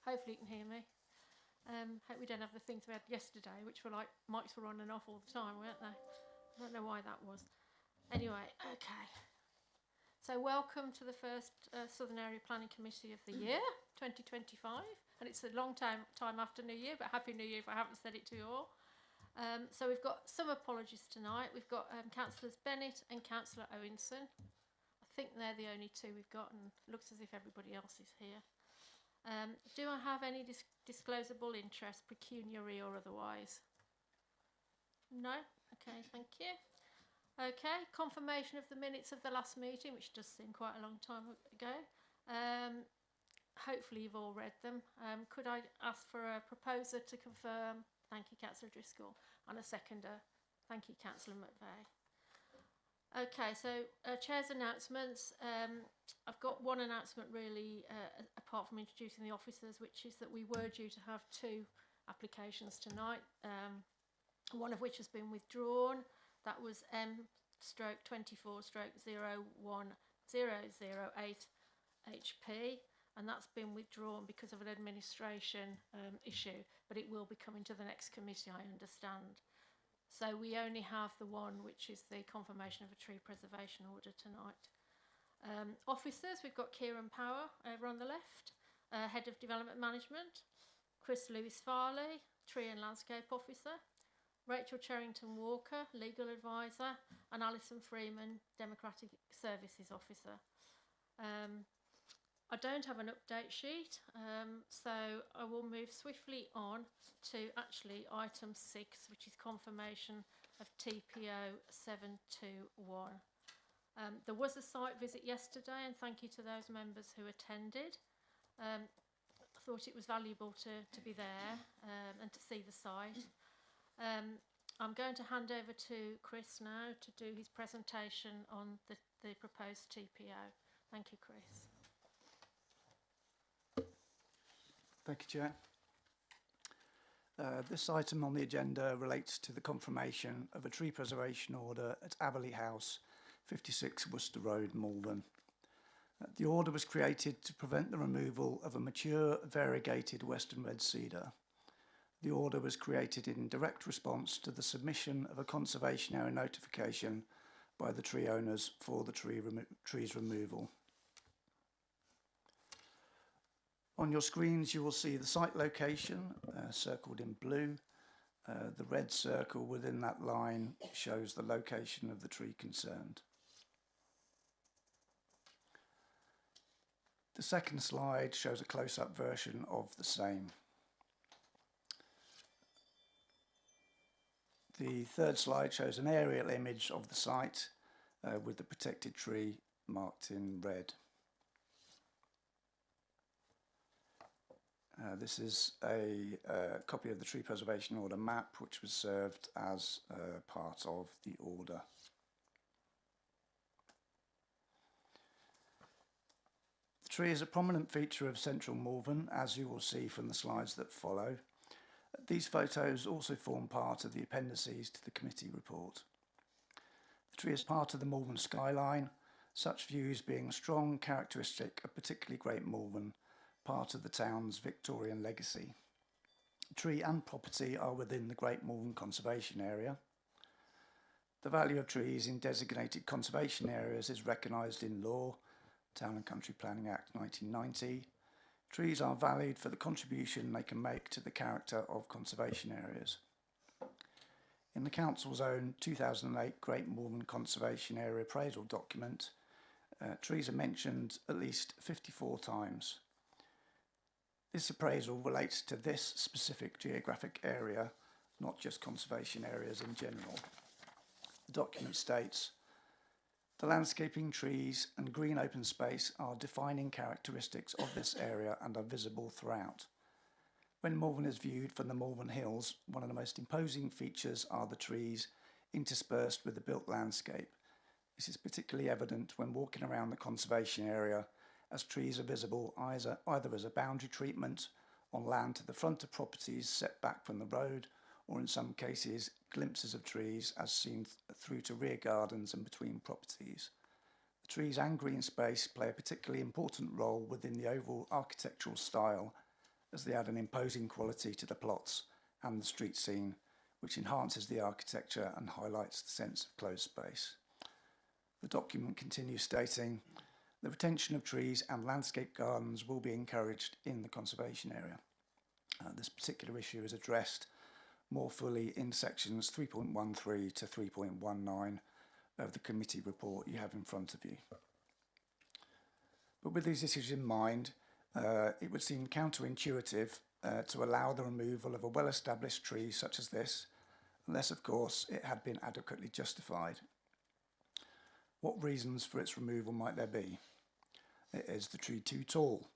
Hopefully you can hear me. Hope we don't have the things we had yesterday, which were like mics were on and off all the time, weren't they? I don't know why that was. Anyway, okay. So welcome to the first Southern Area Planning Committee of the year, 2025. And it's a long time after New Year, but Happy New Year if I haven't said it to you all. So we've got some apologies tonight. We've got Councillors Bennett and Councillor Owenson. I think they're the only two we've got, and it looks as if everybody else is here. Do I have any disclosable interest, pecuniary or otherwise? No? Okay, thank you. Okay, confirmation of the minutes of the last meeting, which does seem quite a long time ago. Hopefully you've all read them. Could I ask for a proposer to confirm? Thank you, Councillor Driscoll. And a seconder. Thank you, Councillor McVeigh. Okay, so Chair's announcements. I've got one announcement really, apart from introducing the officers, which is that we were due to have two applications tonight, one of which has been withdrawn. That was M/24/01008 HP, and that's been withdrawn because of an administration issue, but it will be coming to the next committee, I understand. So we only have the one, which is the confirmation of a tree preservation order tonight. Officers, we've got Kieran Power over on the left, Head of Development Management, Chris Lewis-Farley, Tree and Landscape Officer, Rachel Cherrington-Walker, Legal Advisor, and Alison Freeman, Democratic Services Officer. I don't have an update sheet, so I will move swiftly on to actually item 6, which is confirmation of TPO 721. There was a site visit yesterday, and thank you to those members who attended. I thought it was valuable to be there and to see the site. I'm going to hand over to Chris now to do his presentation on the proposed TPO. Thank you, Chris. Thank you, Chair. This item on the agenda relates to the confirmation of a tree preservation order at Aberley House, 56 Worcester Road, Malvern. The order was created to prevent the removal of a mature variegated western red cedar. The order was created in direct response to the submission of a conservation area notification by the tree owners for the tree's removal. On your screens you will see the site location circled in blue. The red circle within that line shows the location of the tree concerned. The second slide shows a close-up version of the same. The third slide shows an aerial image of the site with the protected tree marked in red. This is a copy of the tree preservation order map, which was served as part of the order. The tree is a prominent feature of central Malvern, as you will see from the slides that follow. These photos also form part of the appendices to the committee report. The tree is part of the Malvern skyline, such views being a strong characteristic of particularly Great Malvern, part of the town's Victorian legacy. Tree and property are within the Great Malvern Conservation Area. The value of trees in designated conservation areas is recognised in law, Town and Country Planning Act 1990. Trees are valued for the contribution they can make to the character of conservation areas. In the Council's own 2008 Great Malvern Conservation Area appraisal document, trees are mentioned at least 54 times. This appraisal relates to this specific geographic area, not just conservation areas in general. The document states, "The landscaping, trees and green open space are defining characteristics of this area and are visible throughout. When Malvern is viewed from the Malvern Hills, one of the most imposing features are the trees interspersed with the built landscape. This is particularly evident when walking around the conservation area, as trees are visible either as a boundary treatment on land to the front of properties set back from the road, or in some cases glimpses of trees as seen through to rear gardens and between properties. The trees and green space play a particularly important role within the overall architectural style as they add an imposing quality to the plots and the street scene, which enhances the architecture and highlights the sense of closed space. The document continues stating, the retention of trees and landscape gardens will be encouraged in the conservation area. This particular issue is addressed more fully in sections 3.13 to 3.19 of the committee report you have in front of you. But with these issues in mind, it would seem counterintuitive to allow the removal of a well-established tree such as this, unless of course it had been adequately justified. What reasons for its removal might there be? Is the tree too tall?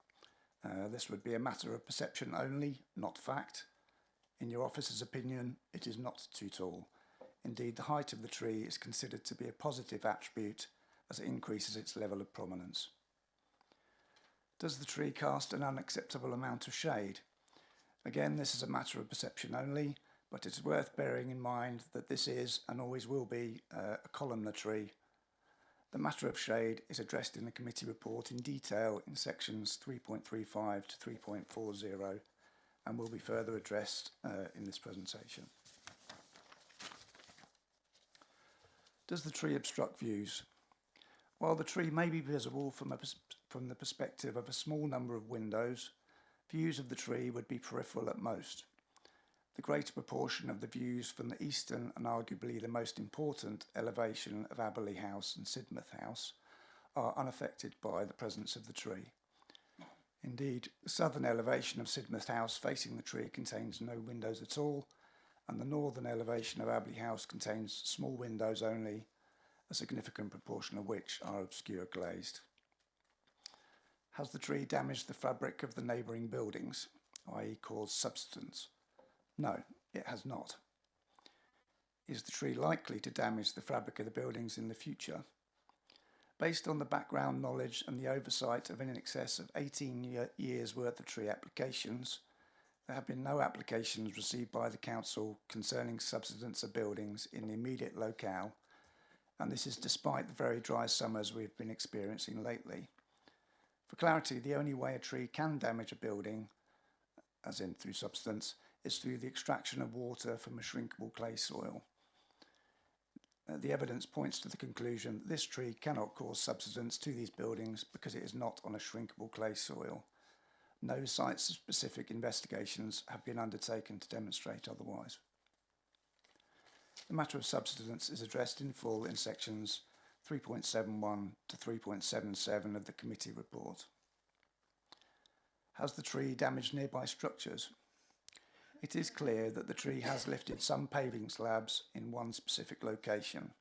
This would be a matter of perception only, not fact. In your officer's opinion, it is not too tall. Indeed, the height of the tree is considered to be a positive attribute as it increases its level of prominence. Does the tree cast an unacceptable amount of shade? Again, this is a matter of perception only, but it's worth bearing in mind that this is and always will be a columnar tree. The matter of shade is addressed in the committee report in detail in sections 3.35 to 3.40 and will be further addressed in this presentation. Does the tree obstruct views? While the tree may be visible from the perspective of a small number of windows, views of the tree would be peripheral at most. The greater proportion of the views from the eastern and arguably the most important elevation of Aberley House and Sidmouth House are unaffected by the presence of the tree. Indeed, the southern elevation of Sidmouth House facing the tree contains no windows at all, and the northern elevation of Aberley House contains small windows only, a significant proportion of which are obscure glazed. Has the tree damaged the fabric of the neighbouring buildings, i.e. caused subsidence? No, it has not. Is the tree likely to damage the fabric of the buildings in the future? Based on the background knowledge and the oversight of in excess of 18 years worth of tree applications, there have been no applications received by the Council concerning subsidence of buildings in the immediate locale, and this is despite the very dry summers we've been experiencing lately. For clarity, the only way a tree can damage a building, as in through subsidence, is through the extraction of water from a shrinkable clay soil. The evidence points to the conclusion that this tree cannot cause subsidence to these buildings because it is not on a shrinkable clay soil. No site-specific investigations have been undertaken to demonstrate otherwise. The matter of subsidence is addressed in full in sections 3.71 to 3.77 of the committee report. Has the tree damaged nearby structures? It is clear that the tree has lifted some paving slabs in one specific location.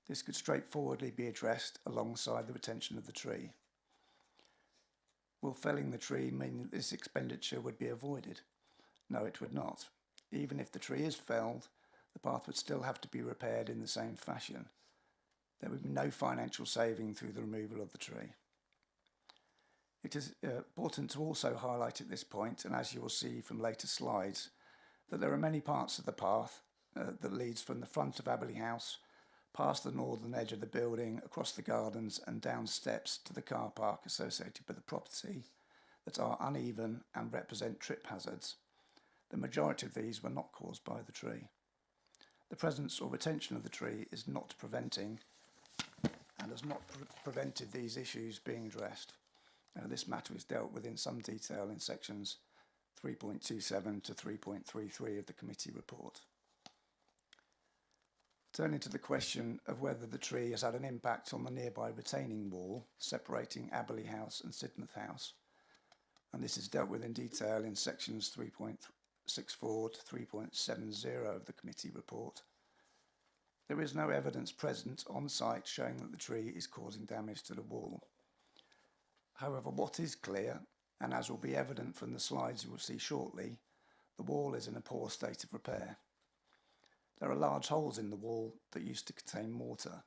This could straightforwardly be addressed alongside the retention of the tree. Will felling the tree mean that this expenditure would be avoided? No, it would not. Even if the tree is felled, the path would still have to be repaired in the same fashion. There would be no financial saving through the removal of the tree. It is important to also highlight at this point, and as you will see from later slides, that there are many parts of the path that leads from the front of Aberley House, past the northern edge of the building, across the gardens and down steps to the car park associated with the property that are uneven and represent trip hazards. The majority of these were not caused by the tree. The presence or retention of the tree is not preventing and has not prevented these issues being addressed. This matter is dealt with in some detail in sections 3.27 to 3.33 of the committee report. Turning to the question of whether the tree has had an impact on the nearby retaining wall separating Aberley House and Sidmouth House, and this is dealt with in detail in sections 3.64 to 3.70 of the committee report. There is no evidence present on site showing that the tree is causing damage to the wall. However, what is clear, and as will be evident from the slides you will see shortly, the wall is in a poor state of repair. There are large holes in the wall that used to contain mortar.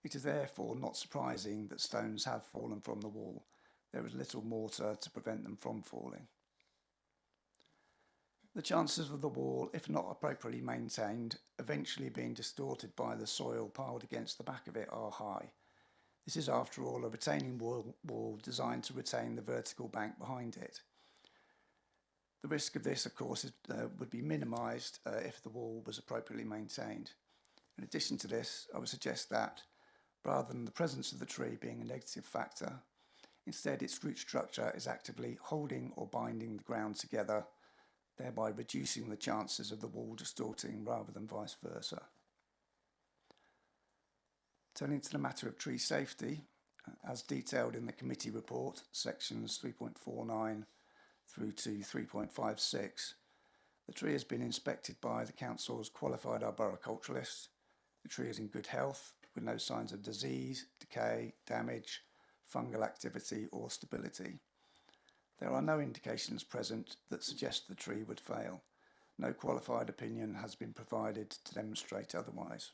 It is therefore not surprising that stones have fallen from the wall. There is little mortar to prevent them from falling. The chances of the wall, if not appropriately maintained, eventually being distorted by the soil piled against the back of it are high. This is, after all, a retaining wall designed to retain the vertical bank behind it. The risk of this, of course, would be minimised if the wall was appropriately maintained. In addition to this, I would suggest that rather than the presence of the tree being a negative factor, instead its root structure is actively holding or binding the ground together, thereby reducing the chances of the wall distorting rather than vice versa. Turning to the matter of tree safety, as detailed in the committee report, sections 3.49 through to 3.56, the tree has been inspected by the Council's qualified arboriculturalist. The tree is in good health, with no signs of disease, decay, damage, fungal activity or stability. There are no indications present that suggest the tree would fail. No qualified opinion has been provided to demonstrate otherwise.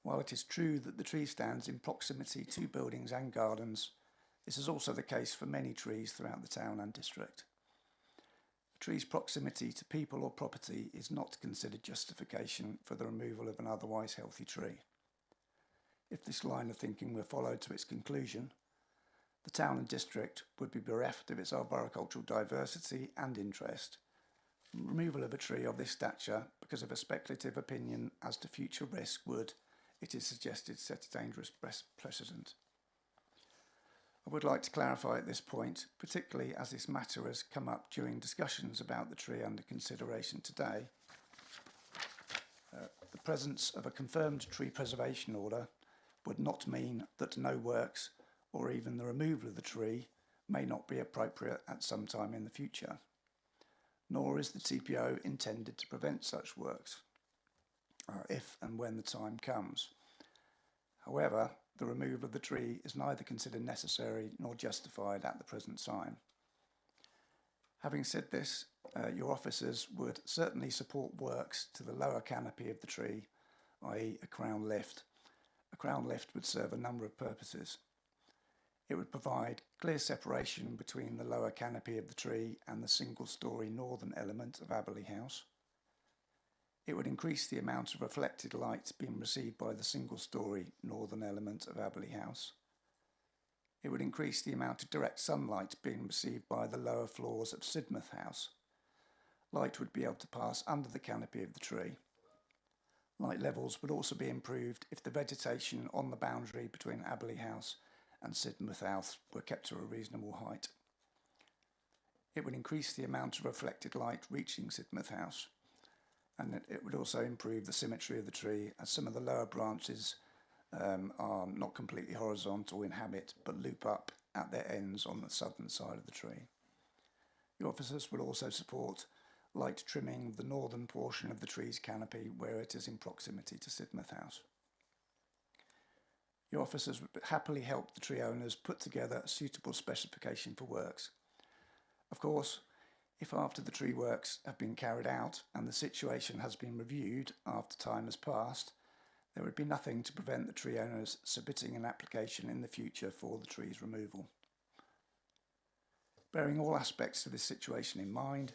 While it is true that the tree stands in proximity to buildings and gardens, this is also the case for many trees throughout the town and district. A tree's proximity to people or property is not considered justification for the removal of an otherwise healthy tree. If this line of thinking were followed to its conclusion, the town and district would be bereft of its arboricultural diversity and interest. Removal of a tree of this stature because of a speculative opinion as to future risk would, it is suggested, set a dangerous precedent. I would like to clarify at this point, particularly as this matter has come up during discussions about the tree under consideration today, the presence of a confirmed tree preservation order would not mean that no works or even the removal of the tree may not be appropriate at some time in the future, nor is the TPO intended to prevent such works, if and when the time comes. However, the removal of the tree is neither considered necessary nor justified at the present time. Having said this, your officers would certainly support works to the lower canopy of the tree, i.e. a crown lift. A crown lift would serve a number of purposes. It would provide clear separation between the lower canopy of the tree and the single-storey northern element of Aberley House. It would increase the amount of reflected light being received by the single-storey northern element of Aberley House. It would increase the amount of direct sunlight being received by the lower floors of Sidmouth House. Light would be able to pass under the canopy of the tree. Light levels would also be improved if the vegetation on the boundary between Aberley House and Sidmouth House were kept to a reasonable height. It would increase the amount of reflected light reaching Sidmouth House, and it would also improve the symmetry of the tree, as some of the lower branches are not completely horizontal in habit but loop up at their ends on the southern side of the tree. The officers would also support light trimming the northern portion of the tree's canopy where it is in proximity to Sidmouth House. Your officers would happily help the tree owners put together a suitable specification for works. Of course, if after the tree works have been carried out and the situation has been reviewed after time has passed, there would be nothing to prevent the tree owners submitting an application in the future for the tree's removal. Bearing all aspects of this situation in mind,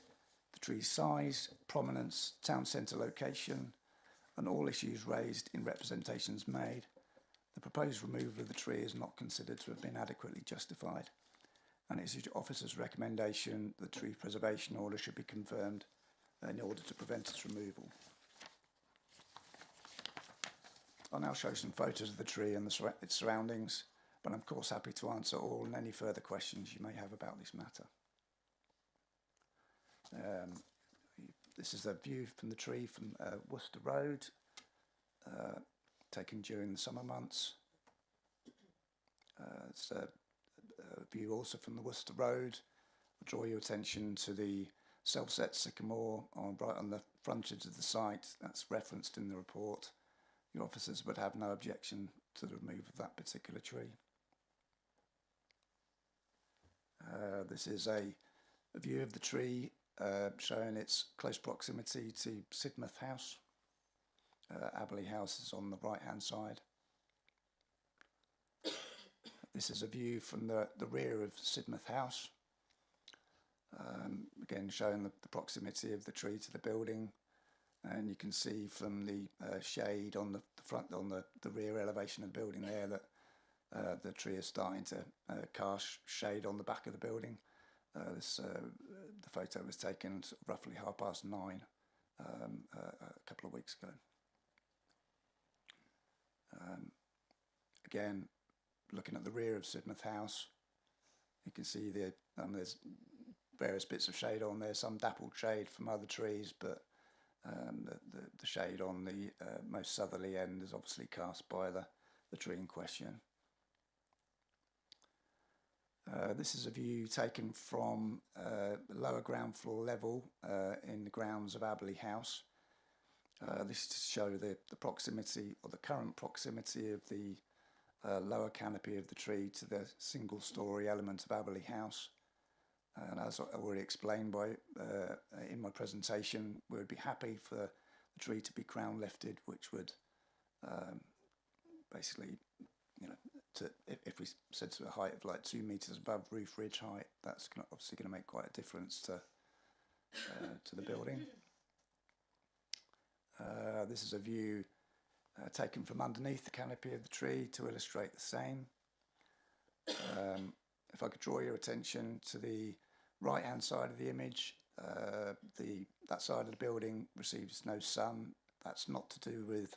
the tree's size, prominence, town centre location, and all issues raised in representations made, the proposed removal of the tree is not considered to have been adequately justified, and it is your officer's recommendation that the tree preservation order should be confirmed in order to prevent its removal. I'll now show some photos of the tree and its surroundings, but I'm of course happy to answer all and any further questions you may have about this matter. This is a view from the tree from Worcester Road, taken during the summer months. It's a view also from the Worcester Road. I'll draw your attention to the self-set sycamore right on the frontage of the site. That's referenced in the report. Your officers would have no objection to the removal of that particular tree. This is a view of the tree showing its close proximity to Sidmouth House. Aberley House is on the right hand side. This is a view from the rear of Sidmouth House, again showing the proximity of the tree to the building, and you can see from the shade on the front, on the rear elevation of the building there, that the tree is starting to cast shade on the back of the building, The photo was taken sort of roughly 9:30 a couple of weeks ago. Again, looking at the rear of Sidmouth House, you can see there's various bits of shade on there, some dappled shade from other trees, but the shade on the most southerly end is obviously cast by the tree in question. This is a view taken from the lower ground floor level in the grounds of Aberley House. This is to show the proximity, or the current proximity, of the lower canopy of the tree to the single story element of Aberley House. And as I already explained in my presentation, we would be happy for the tree to be crown lifted, which would basically, if we said to a height of like 2 metres above roof ridge height, that's obviously going to make quite a difference to the building. This is a view taken from underneath the canopy of the tree to illustrate the same. If I could draw your attention to the right hand side of the image, that side of the building receives no sun. That's not to do with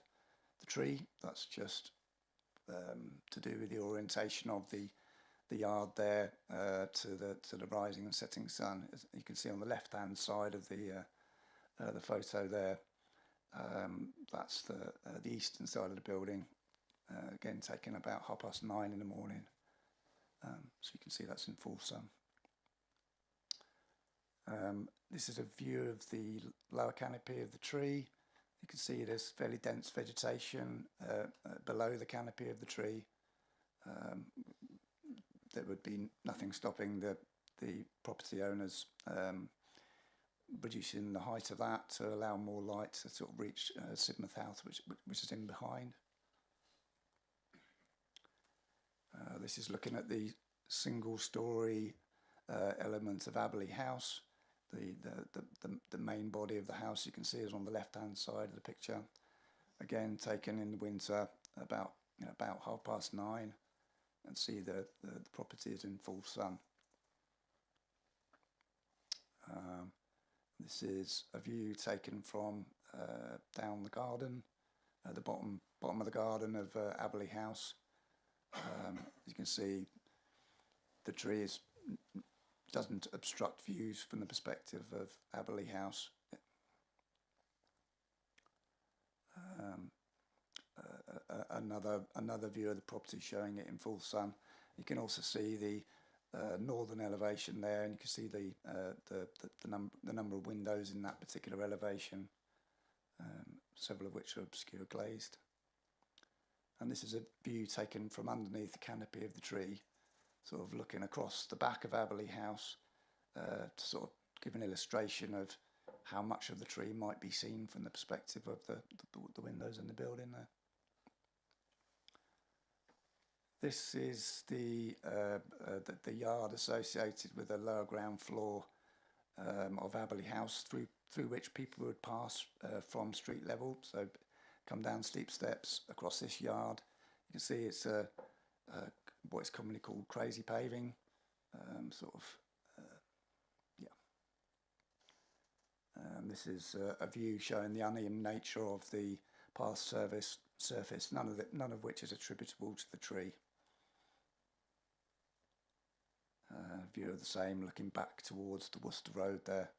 the tree, that's just to do with the orientation of the yard there to the rising and setting sun. As you can see on the left hand side of the photo there, that's the eastern side of the building, again taken about 9:30 in the morning. So you can see that's in full sun. This is a view of the lower canopy of the tree. You can see there's fairly dense vegetation below the canopy of the tree. There would be nothing stopping the property owners reducing the height of that to allow more light to sort of reach Sidmouth House, which is in behind. This is looking at the single story element of Aberley House. The main body of the house you can see is on the left hand side of the picture, again taken in the winter about 9:30, and see the property is in full sun. This is a view taken from down the garden, the bottom of the garden of Aberley House. You can see the tree doesn't obstruct views from the perspective of Aberley House. Another view of the property showing it in full sun. You can also see the northern elevation there, and you can see the number of windows in that particular elevation, several of which are obscure glazed. And this is a view taken from underneath the canopy of the tree, sort of looking across the back of Aberley House to sort of give an illustration of how much of the tree might be seen from the perspective of the windows in the building there. This is the yard associated with the lower ground floor of Aberley House, through which people would pass from street level. So come down steep steps across this yard. You can see it's what is commonly called crazy paving, this is a view showing the uneven nature of the path surface, none of which is attributable to the tree. View of the same looking back towards the Worcester Road there.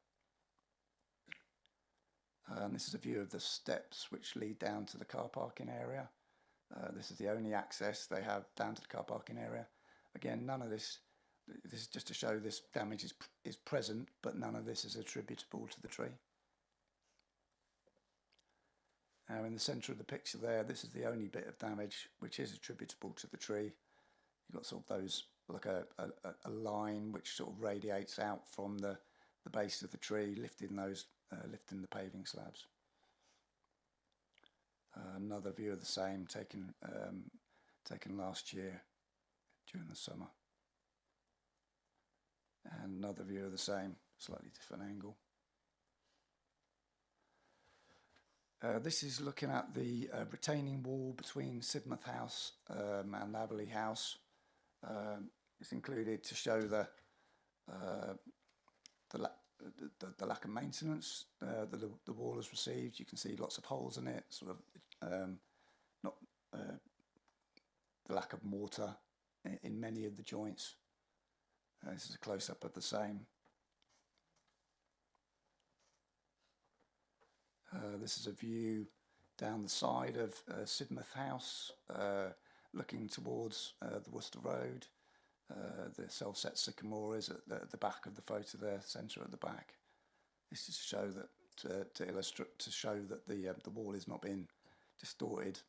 This is a view of the steps which lead down to the car parking area. This is the only access they have down to the car parking area. Again, none of this is just to show this damage is present, but none of this is attributable to the tree. Now in the centre of the picture there, this is the only bit of damage which is attributable to the tree. You've got sort of those, like a line which sort of radiates out from the base of the tree, lifting the paving slabs. Another view of the same taken last year during the summer. And another view of the same, slightly different angle. This is looking at the retaining wall between Sidmouth House and Aberley House. It's included to show the lack of maintenance that the wall has received. You can see lots of holes in it, sort of not the lack of mortar in many of the joints. This is a close-up of the same. This is a view down the side of Sidmouth House, looking towards the Worcester Road. The self-set sycamore is at the back of the photo there, centre at the back. This is to show that to illustrate, to show that the wall is not being distorted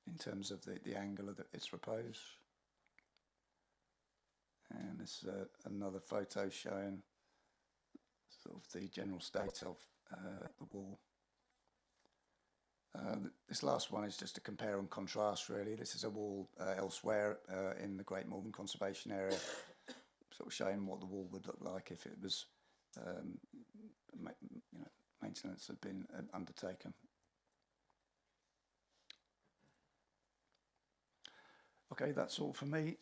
in terms of the angle that it's proposed. And this is another photo showing sort of the general state of the wall. This last one is just a compare and contrast, really. This is a wall elsewhere in the Great Malvern Conservation Area, sort of showing what the wall would look like if it was, maintenance had been undertaken. Okay, that's all for me.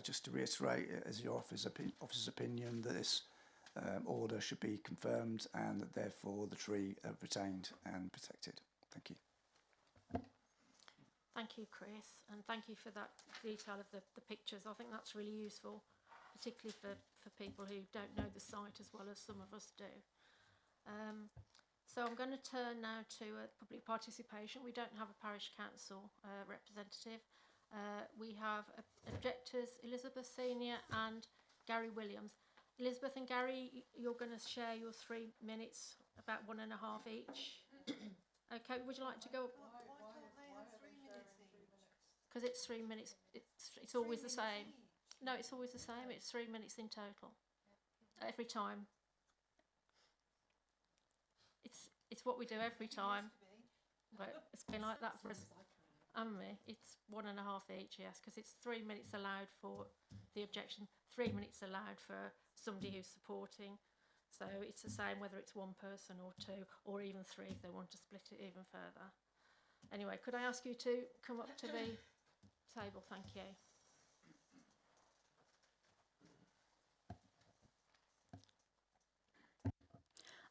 Just to reiterate, as your officer's opinion, that this order should be confirmed and that therefore the tree retained and protected. Thank you. Thank you, Chris, and thank you for that detail of the pictures. I think that's really useful, particularly for people who don't know the site as well as some of us do. So I'm going to turn now to public participation. We don't have a parish council representative. We have objectors, Elizabeth Senior and Gary Williams. Elizabeth and Gary, you're going to share your 3 minutes, about 1.5 each. Okay, would you like to go? Why don't they have 3 minutes each? Because it's 3 minutes. It's always the same. No, it's always the same. It's 3 minutes in total, every time. It's what we do every time. But it's been like that for us. It's 1.5 each, yes, because it's 3 minutes allowed for the objection, 3 minutes allowed for somebody who's supporting. So it's the same whether it's one person or two, or even three if they want to split it even further. Anyway, could I ask you to come up to the table? Thank you.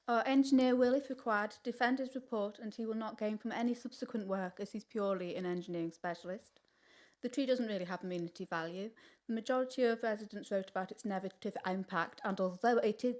Our engineer will, if required, defend his report, and he will not gain from any subsequent work as he's purely an engineering specialist. The tree doesn't really have amenity value. The majority of residents wrote about its negative impact, and although it is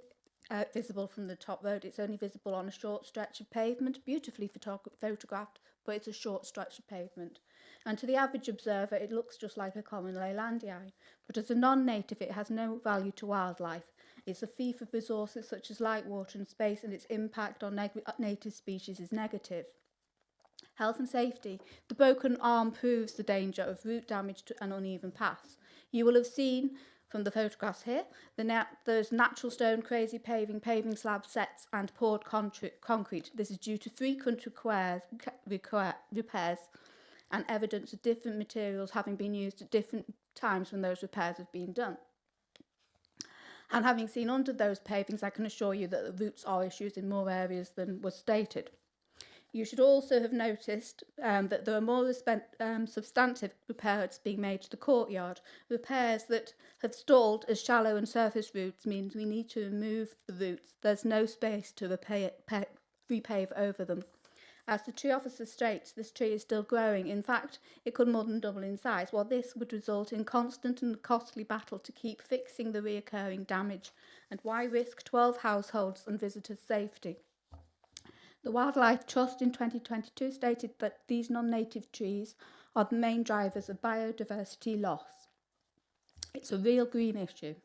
visible from the top road, it's only visible on a short stretch of pavement, beautifully photographed, but it's a short stretch of pavement. And to the average observer, it looks just like a common leylandii. But as a non-native, it has no value to wildlife. It's a thief of resources such as light, water and space, and its impact on native species is negative. Health and safety. The broken arm proves the danger of root damage to an uneven paths. You will have seen from the photographs here, there's natural stone, crazy paving slabs, sets and poured concrete. This is due to frequent repairs and evidence of different materials having been used at different times when those repairs have been done. And having seen under those pavings, I can assure you that the roots are issues in more areas than was stated. You should also have noticed that there are more substantive repairs being made to the courtyard. Repairs that have stalled as shallow and surface roots means we need to remove the roots. There's no space to repave over them. As the tree officer states, this tree is still growing. In fact, it could more than double in size, while this would result in constant and costly battle to keep fixing the reoccurring damage. And why risk 12 households and visitors' safety? The Wildlife Trust in 2022 stated that these non-native trees are the main drivers of biodiversity loss. It's a real green issue.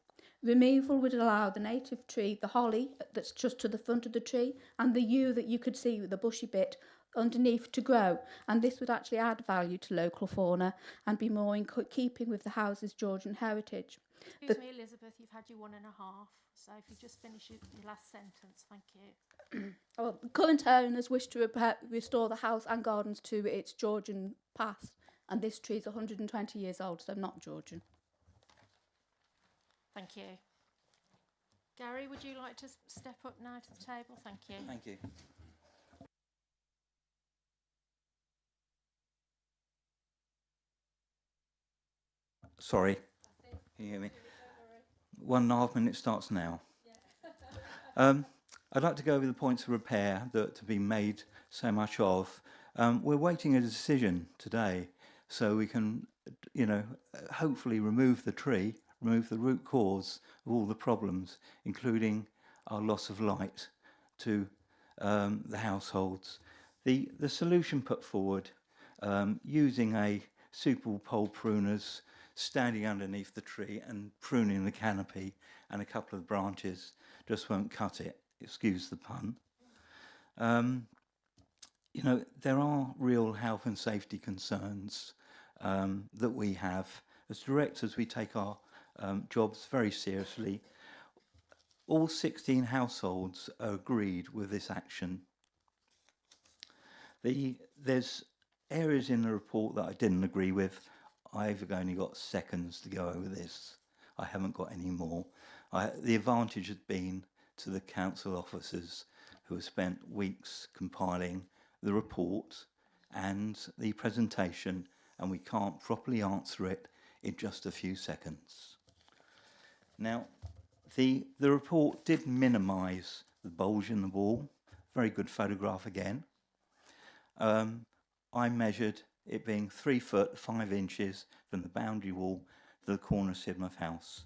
Removal would allow the native tree, the holly that's just to the front of the tree, and the yew that you could see with the bushy bit underneath to grow, and this would actually add value to local fauna and be more in keeping with the house's Georgian heritage. Excuse me, Elizabeth, you've had your 1.5, so if you just finish your last sentence, thank you. Well, current owners wish to restore the house and gardens to its Georgian past, and this tree is 120 years old, so not Georgian. Thank you. Gary, would you like to step up now to the table? Thank you. Thank you. Sorry. Can you hear me? 1.5 minutes starts now. I'd like to go over the points of repair that have been made so much of. We're waiting a decision today so we can, hopefully remove the tree, remove the root cause of all the problems, including our loss of light to the households. The solution put forward, using a suitable pole pruners, standing underneath the tree and pruning the canopy and a couple of branches, just won't cut it, excuse the pun. There are real health and safety concerns that we have. As directors, we take our jobs very seriously. All 16 households are agreed with this action. There's areas in the report that I didn't agree with. I've only got seconds to go over this. I haven't got any more. The advantage has been to the council officers who have spent weeks compiling the report and the presentation, and we can't properly answer it in just a few seconds. Now, the report did minimise the bulge in the wall. Very good photograph again. I measured it being 3 foot 5 inches from the boundary wall to the corner of Sidmouth House.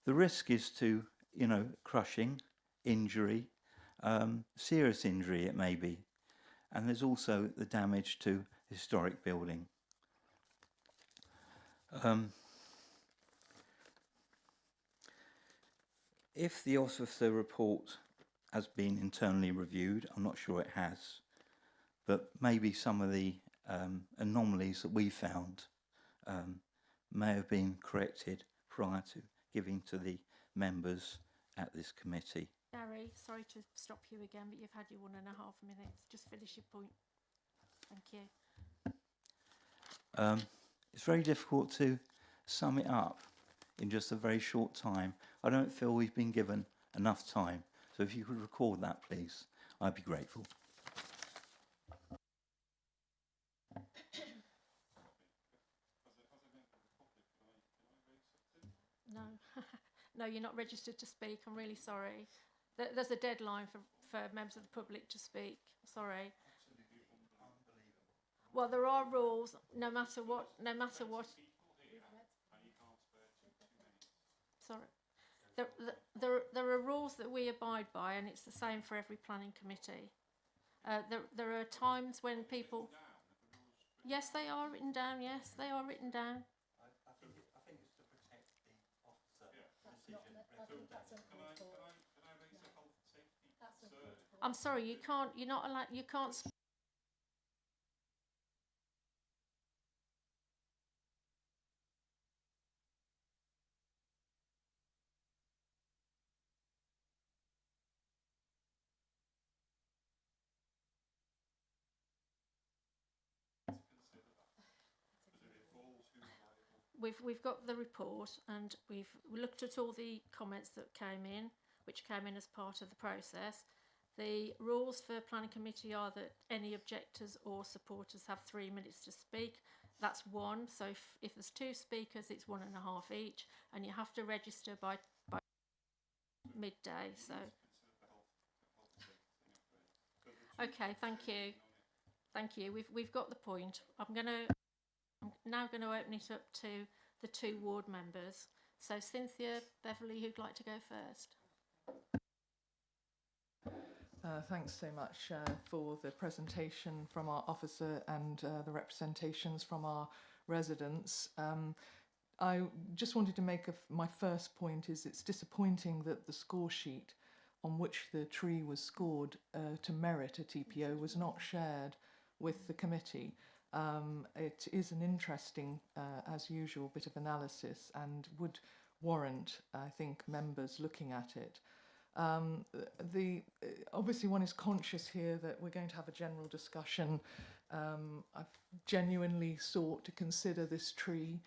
The risk is to, crushing, injury, serious injury it may be. And there's also the damage to the historic building. If the officer report has been internally reviewed, I'm not sure it has, but maybe some of the anomalies that we found may have been corrected prior to giving to the members at this committee. Gary, sorry to stop you again, but you've had your 1.5 minutes. Just finish your point. Thank you. It's very difficult to sum it up in just a very short time. I don't feel we've been given enough time. So if you could record that, please, I'd be grateful. No, no, you're not registered to speak. I'm really sorry. There's a deadline for members of the public to speak. Sorry. Well, there are rules. No matter what. Sorry. There are rules that we abide by, and it's the same for every planning committee. There are times when people. Yes, they are written down. Yes, they are written down. I think it's to protect the officer decision. I'm sorry, you can't. You're not allowed. You can't. We've got the report, and we've looked at all the comments that came in, which came in as part of the process. The rules for planning committee are that any objectors or supporters have 3 minutes to speak. That's one. So if there's 2 speakers, it's 1.5 each, and you have to register by midday. So okay, thank you. We've got the point. I'm now going to open it up to the 2 ward members. So Cynthia, Beverly, who'd like to go first? Thanks so much for the presentation from our officer and the representations from our residents. I just wanted to make my first point is it's disappointing that the score sheet on which the tree was scored to merit a TPO was not shared with the committee. It is an interesting, as usual, bit of analysis and would warrant, I think, members looking at it. Obviously one is conscious here that we're going to have a general discussion. I've genuinely sought to consider this tree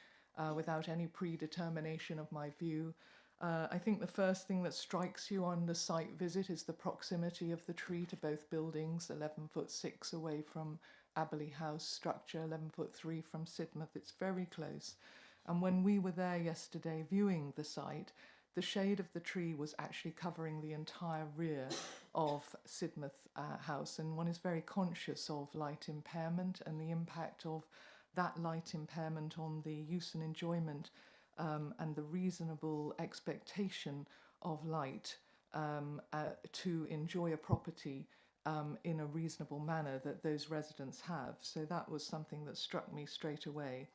without any predetermination of my view. I think the first thing that strikes you on the site visit is the proximity of the tree to both buildings, 11'6" away from Aberley House structure, 11'3" from Sidmouth. It's very close. And when we were there yesterday viewing the site, the shade of the tree was actually covering the entire rear of Sidmouth House, and one is very conscious of light impairment and the impact of that light impairment on the use and enjoyment and the reasonable expectation of light to enjoy a property in a reasonable manner that those residents have. So that was something that struck me straight away.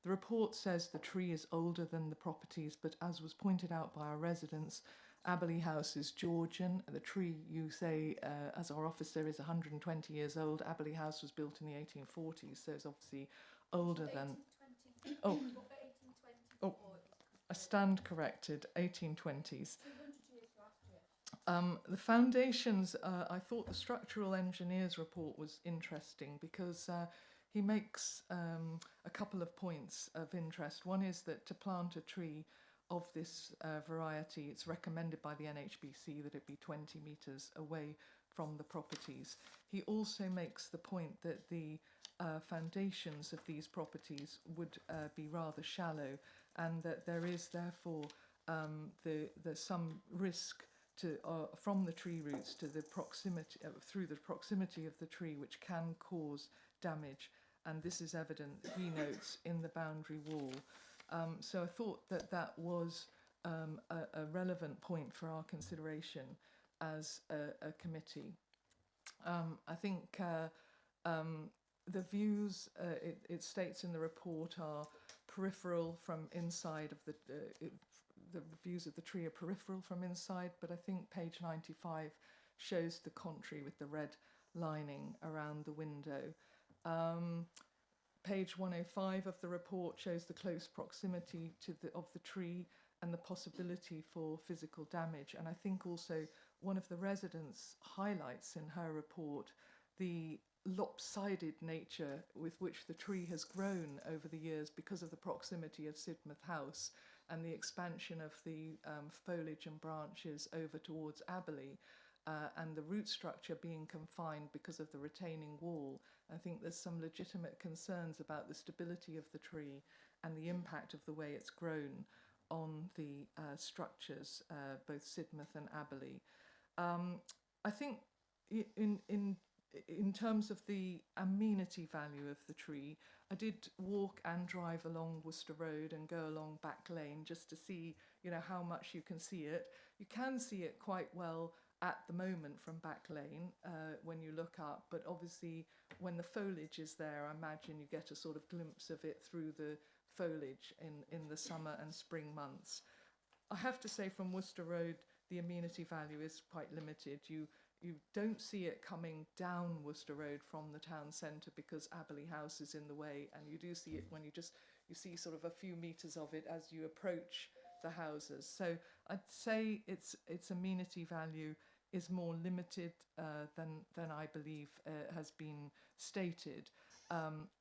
The report says the tree is older than the properties, but as was pointed out by our residents, Aberley House is Georgian. The tree, you say, as our officer, is 120 years old. Aberley House was built in the 1840s, so it's obviously older than... Oh, I stand corrected, 1820s. The foundations, I thought the structural engineer's report was interesting because he makes a couple of points of interest. One is that to plant a tree of this variety, it's recommended by the NHBC that it be 20 metres away from the properties. He also makes the point that the foundations of these properties would be rather shallow, and that there is therefore there's some risk to from the tree roots to the proximity through the proximity of the tree, which can cause damage, and this is evident, he notes, in the boundary wall. So I thought that that was a relevant point for our consideration as a committee. I think the views, it states in the report, are peripheral from inside of the views of the tree are peripheral from inside, but I think page 95 shows the contrary with the red lining around the window. Page 105 of the report shows the close proximity of the tree and the possibility for physical damage. And I think also one of the residents highlights in her report the lopsided nature with which the tree has grown over the years because of the proximity of Sidmouth House and the expansion of the foliage and branches over towards Aberley, and the root structure being confined because of the retaining wall. I think there's some legitimate concerns about the stability of the tree and the impact of the way it's grown on the structures, both Sidmouth and Aberley. I think in terms of the amenity value of the tree, I did walk and drive along Worcester Road and go along Back Lane just to see, how much you can see it. You can see it quite well at the moment from Back Lane when you look up, but obviously when the foliage is there, I imagine you get a sort of glimpse of it through the foliage in the summer and spring months. I have to say, from Worcester Road, the amenity value is quite limited. You don't see it coming down Worcester Road from the town centre because Aberley House is in the way, and you do see it when you see sort of a few metres of it as you approach the houses. So I'd say its amenity value is more limited than I believe has been stated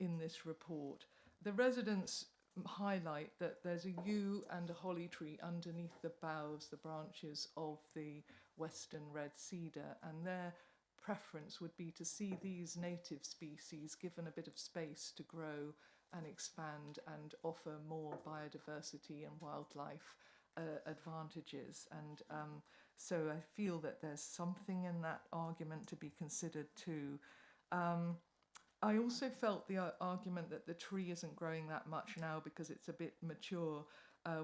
in this report. The residents highlight that there's a yew and a holly tree underneath the boughs, the branches of the western red cedar, and their preference would be to see these native species given a bit of space to grow and expand and offer more biodiversity and wildlife advantages. And so I feel that there's something in that argument to be considered too. I also felt the argument that the tree isn't growing that much now because it's a bit mature.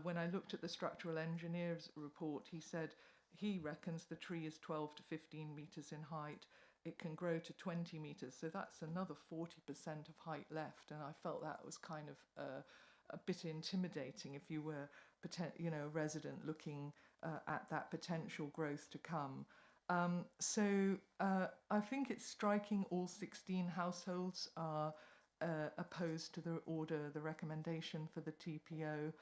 When I looked at the structural engineer's report, he said he reckons the tree is 12 to 15 metres in height. It can grow to 20 metres, so that's another 40% of height left. And I felt that was kind of a bit intimidating if you were, a resident looking at that potential growth to come. So I think it's striking all 16 households are opposed to the recommendation for the TPO,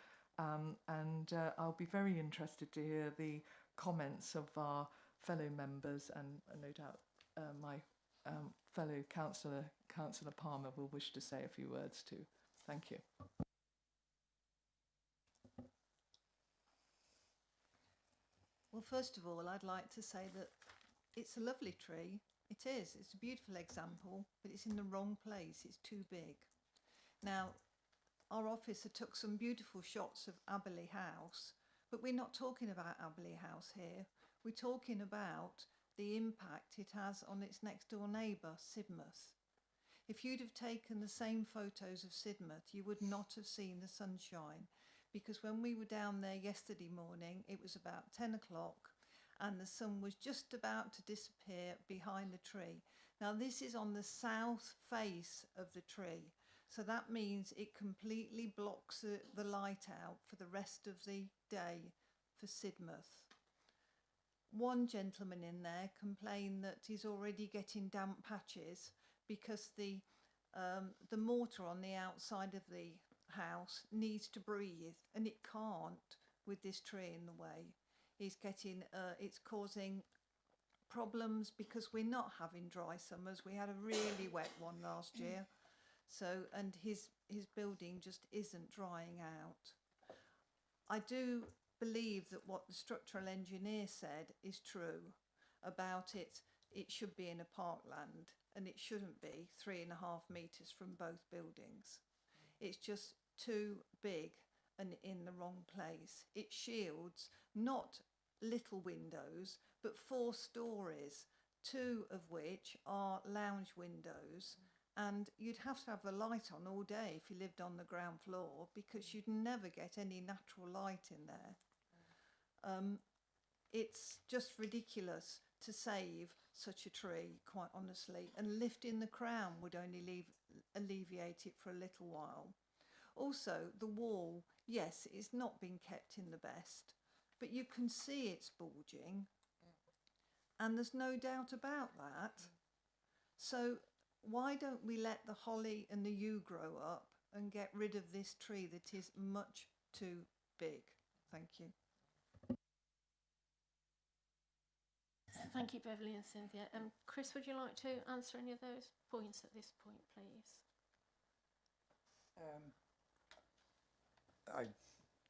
and I'll be very interested to hear the comments of our fellow members, and no doubt my fellow Councillor Palmer will wish to say a few words too. Thank you. Well, first of all, I'd like to say that it's a lovely tree. It is. It's a beautiful example, but it's in the wrong place. It's too big. Now, our officer took some beautiful shots of Aberley House, But we're not talking about Aberley House here. We're talking about the impact it has on its next door neighbour, Sidmouth. If you'd have taken the same photos of Sidmouth, you would not have seen the sunshine, because when we were down there yesterday morning, it was about 10 o'clock and the sun was just about to disappear behind the tree. Now this is on the south face of the tree, so that means it completely blocks the light out for the rest of the day for Sidmouth. One gentleman in there complained that he's already getting damp patches because the mortar on the outside of the house needs to breathe, and it can't with this tree in the way. He's getting it's causing problems because we're not having dry summers. We had a really wet one last year, so and his building just isn't drying out. I do believe that what the structural engineer said is true about it. It should be in a parkland, and it shouldn't be 3.5 metres from both buildings. It's just too big and in the wrong place. It shields not little windows, but 4 stories, 2 of which are lounge windows. And you'd have to have the light on all day if you lived on the ground floor, because you'd never get any natural light in there. It's just ridiculous to save such a tree, quite honestly, and lifting the crown would only alleviate it for a little while. Also, the wall, yes, it's not been kept in the best, but you can see it's bulging, and there's no doubt about that. So why don't we let the holly and the yew grow up and get rid of this tree that is much too big? Thank you. Thank you, Beverly and Cynthia. Chris, would you like to answer any of those points at this point, please?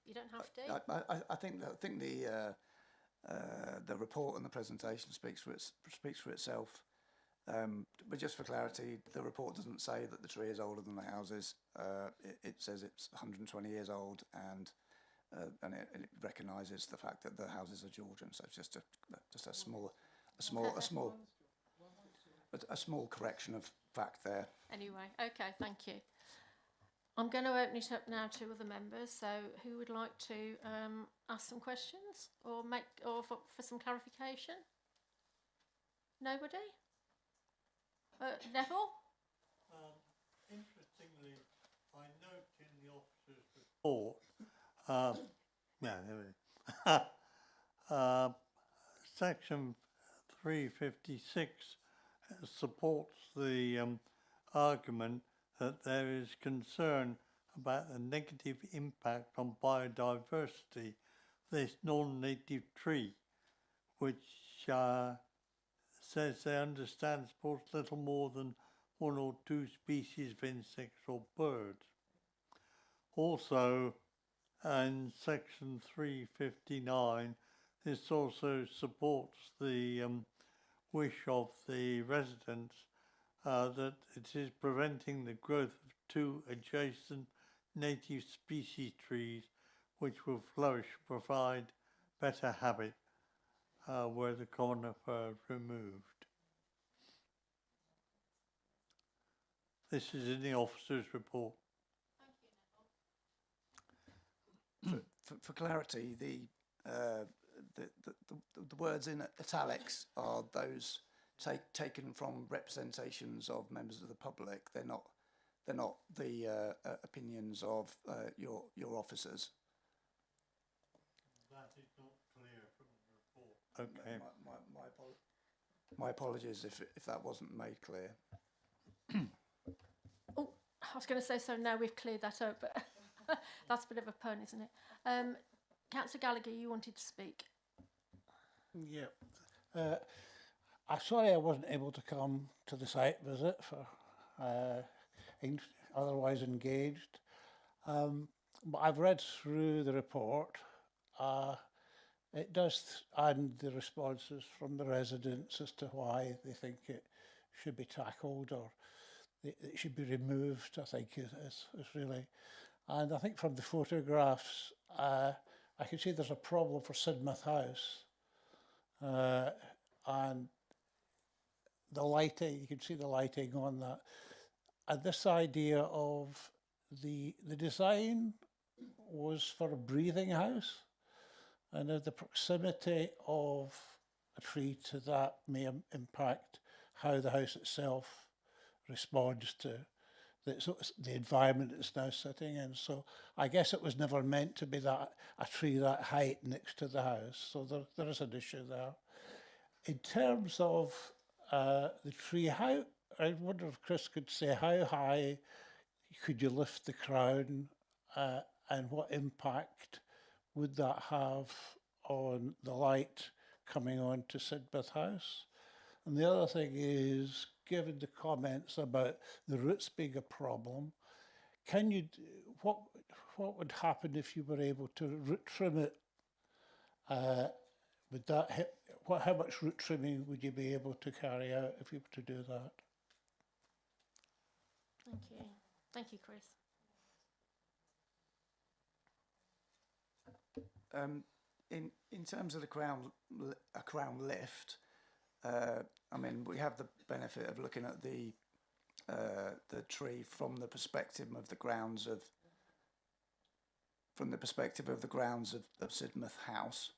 You don't have to. I think the report and the presentation speaks for itself. But just for clarity, the report doesn't say that the tree is older than the houses. It says it's 120 years old, and it recognises the fact that the houses are Georgian. So it's just a small correction of fact there. Anyway, okay, thank you. I'm going to open it up now to other members. So, who would like to ask some questions or for some clarification? Nobody? Neville? Interestingly, I note in the officer's report, section 356 supports the argument that there is concern about the negative impact on biodiversity of this non-native tree, which says they understand supports little more than 1 or 2 species of insects or birds. Also, in section 359, this also supports the wish of the residents that it is preventing the growth of 2 adjacent native species trees which will flourish, provide better habitat where the conifer is removed. This is in the officer's report. For clarity, the words in italics are those taken from representations of members of the public. They're not the opinions of your officers. That is not clear from the report. Okay. My apologies if that wasn't made clear. Oh, I was going to say, so now we've cleared that up, but that's a bit of a pun, isn't it? Councillor Gallagher, you wanted to speak. Yeah. I'm sorry I wasn't able to come to the site visit for otherwise engaged. But I've read through the report. It does add the responses from the residents as to why they think it should be tackled or it should be removed, I think is really. And I think from the photographs, I I can see there's a problem for Sidmouth House. And the lighting, you can see the lighting on that. And this idea of the design was for a breathing house, and if the proximity of a tree to that may impact how the house itself responds to the environment it's now sitting in. So I guess it was never meant to be that a tree that height next to the house. So there is an issue there. In terms of the tree, I wonder if Chris could say how high could you lift the crown, and what impact would that have on the light coming on to Sidmouth House? And the other thing is, given the comments about the roots being a problem, can you, what would happen if you were able to root trim it? Would that how much root trimming would you be able to carry out if you were to do that? Thank you. Thank you, Chris. In terms of the crown lift, I mean, we have the benefit of looking at the tree from the perspective of the grounds of Sidmouth House.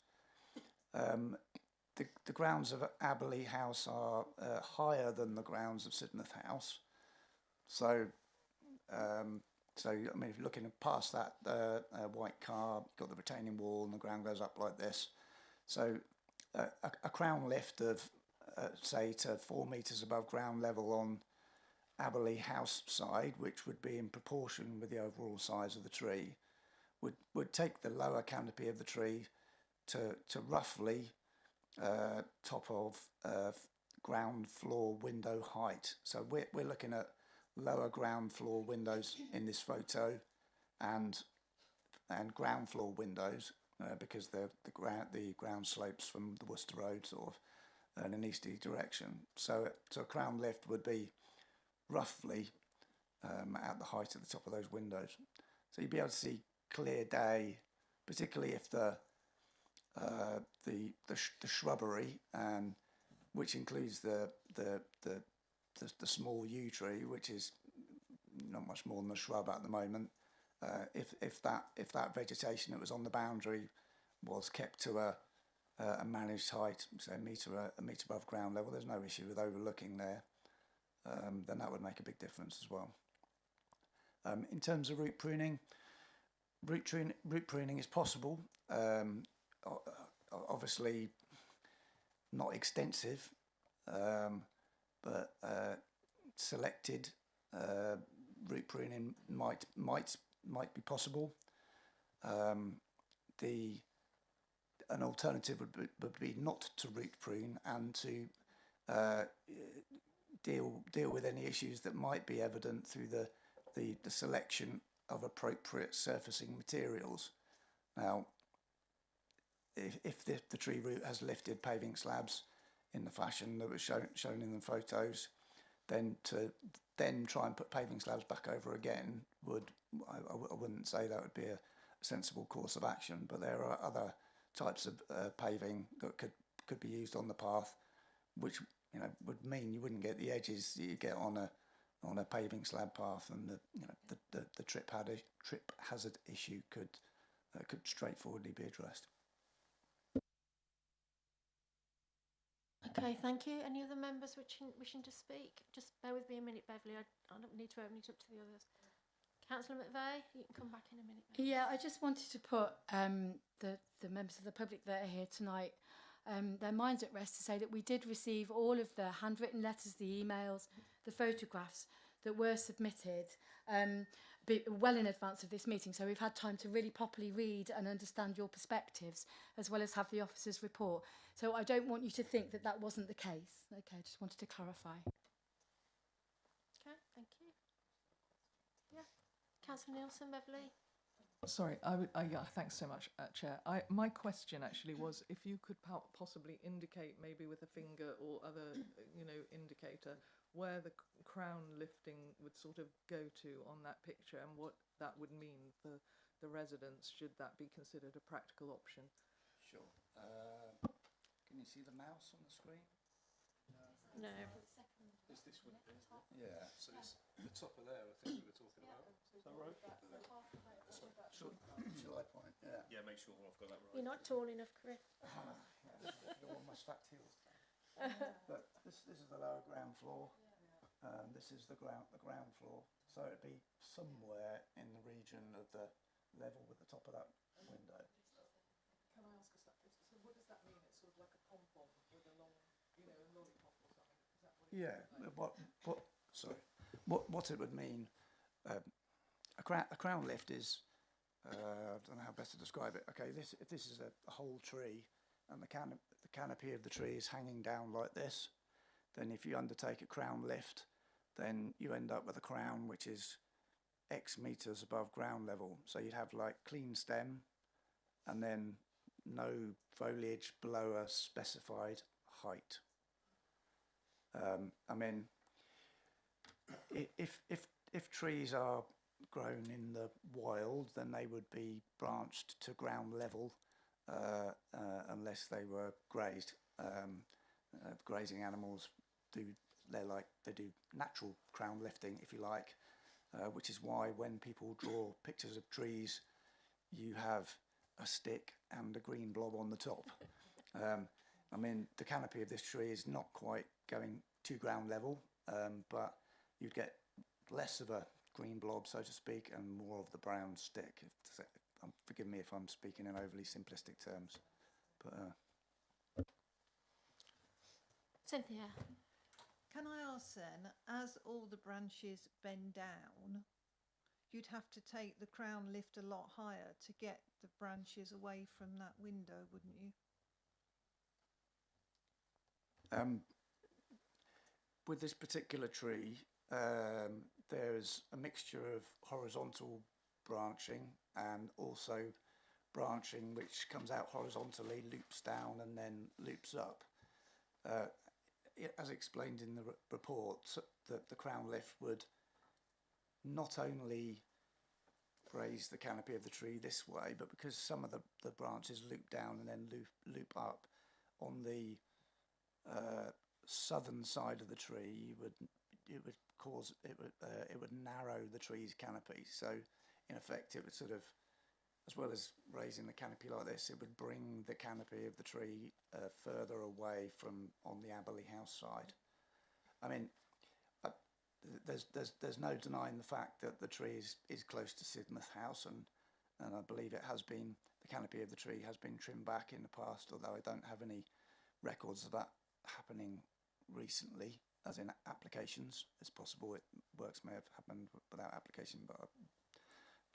The grounds of Aberley House are higher than the grounds of Sidmouth House, so I mean, if you're looking past that white car, you've got the retaining wall and the ground goes up like this. So a crown lift of say to 4 metres above ground level on Aberley House side, which would be in proportion with the overall size of the tree, would take the lower canopy of the tree to roughly top of ground floor window height. So we're looking at lower ground floor windows in this photo, and ground floor windows because the ground slopes from the Worcester Road sort of in an easterly direction. So a crown lift would be roughly at the height of the top of those windows. So you'd be able to see clear day, particularly if the shrubbery, and which includes the small yew tree, which is not much more than a shrub at the moment. If that vegetation that was on the boundary was kept to a managed height, say a metre above ground level, there's no issue with overlooking there. Then that would make a big difference as well. In terms of root pruning is possible. Obviously, not extensive, but selected root pruning might be possible. An alternative would be not to root prune and to deal with any issues that might be evident through the selection of appropriate surfacing materials. Now, if the tree root has lifted paving slabs in the fashion that was shown in the photos, then to try and put paving slabs back over again I wouldn't say that would be a sensible course of action. But there are other types of paving that could be used on the path, which would mean you wouldn't get the edges that you get on a paving slab path, and the trip hazard issue could straightforwardly be addressed. Okay, thank you. Any other members wishing to speak? Just bear with me a minute, Beverly. I don't need to open it up to the others. Councillor McVeigh, you can come back in a minute. Yeah, I just wanted to put the members of the public that are here tonight, their minds at rest, to say that we did receive all of the handwritten letters, the emails, the photographs that were submitted well in advance of this meeting. So we've had time to really properly read and understand your perspectives, as well as have the officer's report. So I don't want you to think that wasn't the case. Okay, I just wanted to clarify. Okay, thank you. Yeah, Councillor Nielsen, Beverly. Sorry, yeah, thanks so much, Chair. My question actually was if you could possibly indicate, maybe with a finger or other, indicator, where the crown lifting would sort of go to on that picture, and what that would mean for the residents, should that be considered a practical option? Sure. Can you see the mouse on the screen? No. Is this one? Yeah, so it's the top of there, I think we were talking about. Is that right? Shall I point? Yeah. Yeah, make sure I've got that right. You're not tall enough, Chris. You're on my stacked heels. But this is the lower ground floor. This is the ground floor. So it'd be somewhere in the region of the level with the top of that window. Can I ask us that? So what does that mean? It's sort of like a pom-pom with a long, a lollipop or something? Is that what it What it would mean, a crown lift is, I don't know how best to describe it. Okay, if this is a whole tree and the canopy of the tree is hanging down like this, then if you undertake a crown lift, then you end up with a crown which is X meters above ground level. So you'd have like clean stem and then no foliage below a specified height. I mean, if trees are grown in the wild, then they would be branched to ground level unless they were grazed. Grazing animals do natural crown lifting, if you like, which is why when people draw pictures of trees, you have a stick and a green blob on the top. I mean, the canopy of this tree is not quite going to ground level, but you'd get less of a green blob, so to speak, and more of the brown stick. Forgive me if I'm speaking in overly simplistic terms. But Cynthia. Can I ask then, as all the branches bend down, you'd have to take the crown lift a lot higher to get the branches away from that window, wouldn't you? With this particular tree, there's a mixture of horizontal branching and also branching which comes out horizontally, loops down and then loops up. As explained in the report, the crown lift would not only graze the canopy of the tree this way, but because some of the branches loop down and then loop up on the southern side of the tree, it would narrow the tree's canopy. So in effect, it would sort of, as well as raising the canopy like this, it would bring the canopy of the tree further away from on the Aberley House side. I mean, there's no denying the fact that the tree is close to Sidmouth House, and I believe it has been, the canopy of the tree has been trimmed back in the past, although I don't have any records of that happening recently, as in applications. It's possible works may have happened without application, but